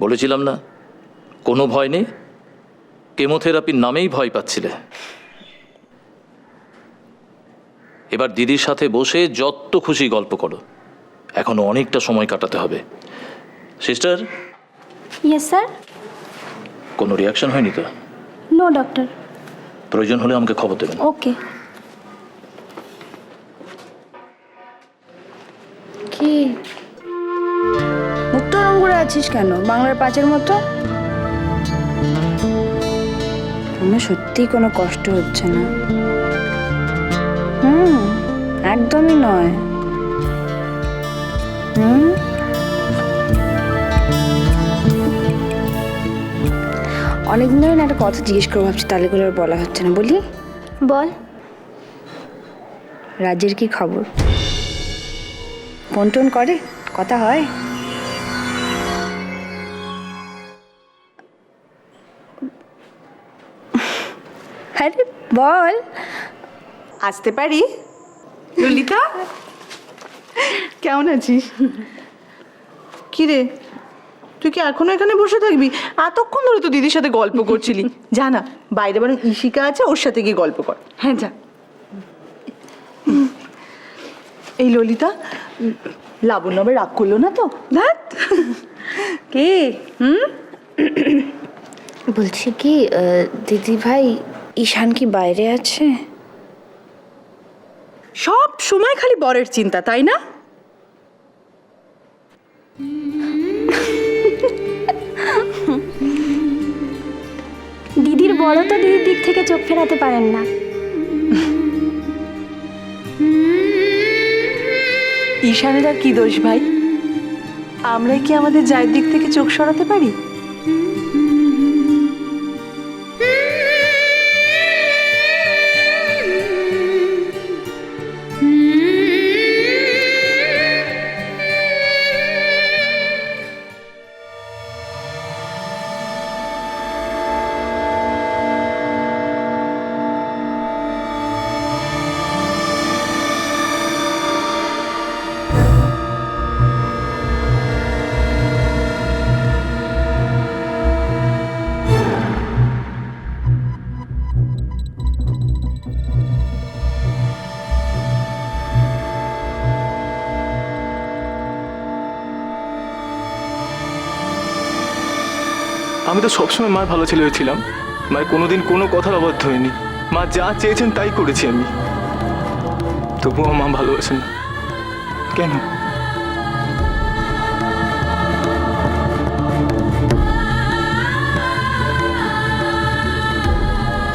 বলেছিলাম না, কোনো ভয় নেই। কেমোথেরাপির নামেই ভয় পাচ্ছিলে। এবার দিদির সাথে বসে যত খুশি গল্প করো, এখনো অনেকটা সময় কাটাতে হবে। সিস্টার। Yes sir. কোনো রিয়াকশন হয়নি তো? No doctor. প্রয়োজন হলে আমাকে খবর দেবেন। ওকে। কি মুখটা ওরম করে আছিস কেন, বাংলার পাঁচের মতো? আমার সত্যিই কোনো কষ্ট হচ্ছে না। একদমই নয়। অনেকদিন ধরে না একটা কথা জিজ্ঞেস করবো ভাবছি, তাহলে আর বলা হচ্ছে না। বলি? বল। রাজ্যের কি খবর? ফোন টোন করে? কথা হয়? আরে বল। আসতে পারি? ললিতা, কেমন আছিস? কিরে, তুই কি এখনো এখানে বসে থাকবি? এতক্ষণ ধরে তো দিদির সাথে গল্প করছিলি। যা না, বাইরে বরং ইশিকা আছে, ওর সাথে গিয়ে গল্প কর। হ্যাঁ যা। এই ললিতা, লাবণ্য আবার রাগ করলো না তো? ধ্যাৎ। কি বলছি কি, দিদি ভাই ঈশান কি বাইরে আছে? সব সময় খালি বরের চিন্তা, তাই না? দিদির বড় তো দিদির দিক থেকে চোখ ফেরাতে পারেন না। ঈশানের আর কি দোষ ভাই? আমরা কি আমাদের জায়ের দিক থেকে চোখ সরাতে পারি? আমি তো সবসময় মার ভালো ছেলে হয়েছিলাম। মায়ের কোনোদিন কোনো কথার অবাধ্য হয়নি। মা যা চেয়েছেন তাই করেছি আমি। তবুও মা ভালোবাসেন না কেন?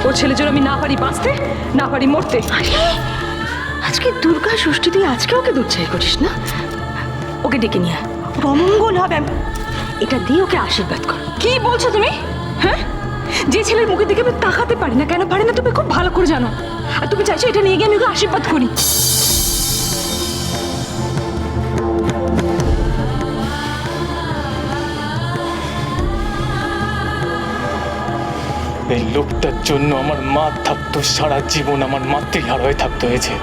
ওর ছেলের জন্য আমি না পারি বাঁচতে, না পারি মরতে। আজকে দুর্গা ষষ্ঠী, তুই আজকে ওকে দুধ করিস না? ওকে ডেকে নিয়ে আয়, ওর অমঙ্গল হবে। এটা দিয়ে ওকে আশীর্বাদ কর। কি বলছো তুমি? হ্যাঁ, যে ছেলের মুখের দিকে আমি তাকাতে পারি না, কেন পারি না তুমি খুব ভালো করে জানো। আর তুমি চাইছো এটা নিয়ে গিয়ে আমি ওকে আশীর্বাদ করি? এই লোকটার জন্য আমার মা থাকতো, সারা জীবন আমার মাতৃহার হয়ে থাকতে হয়েছে।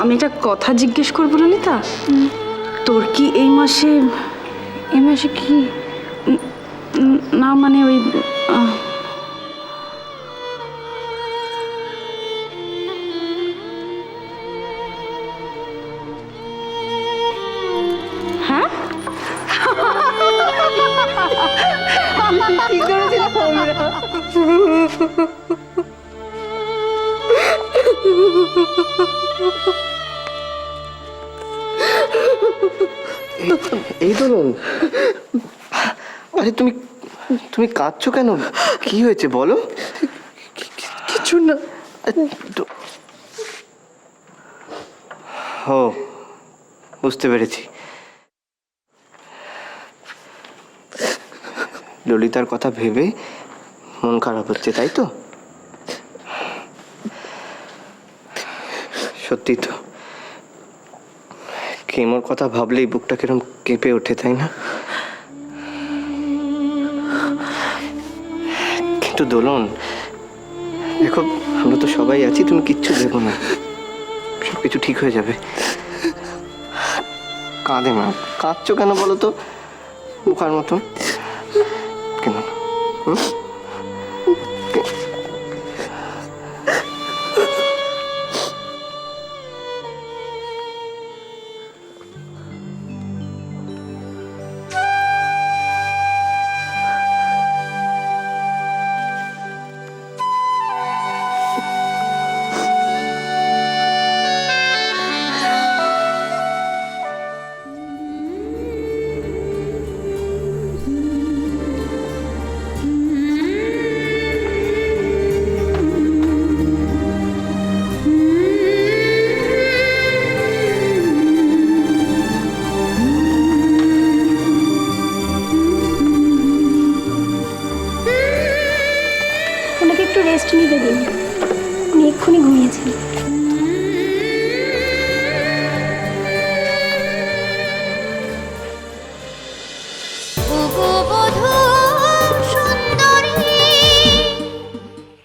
আমি একটা কথা জিজ্ঞেস করবো ললিতা, তোর কি এই মাসে কি না মানে ওই হ্যাঁ কি করেছিলাম আমরা? এই দোলন, আরে তুমি তুমি কাঁদছো কেন? কি হয়েছে বলো? কিছু না। ও, বুঝতে পেরেছি। ললিতার কথা ভেবে মন খারাপ হচ্ছে, তাই তো? সত্যি তো, কেমোর কথা ভাবলেই বুকটা কিরম কেঁপে ওঠে, তাই না? কিন্তু দোলন, দেখো আমরা তো সবাই আছি, তুমি কিচ্ছু ভেবো না, সব কিছু ঠিক হয়ে যাবে। কাঁদে না, কাঁদছো কেন বলো তো বোকার মতন? কেন? ওনাকে একটু রেস্ট নিতে দিন, উনি এক্ষুনি ঘুমিয়েছেন।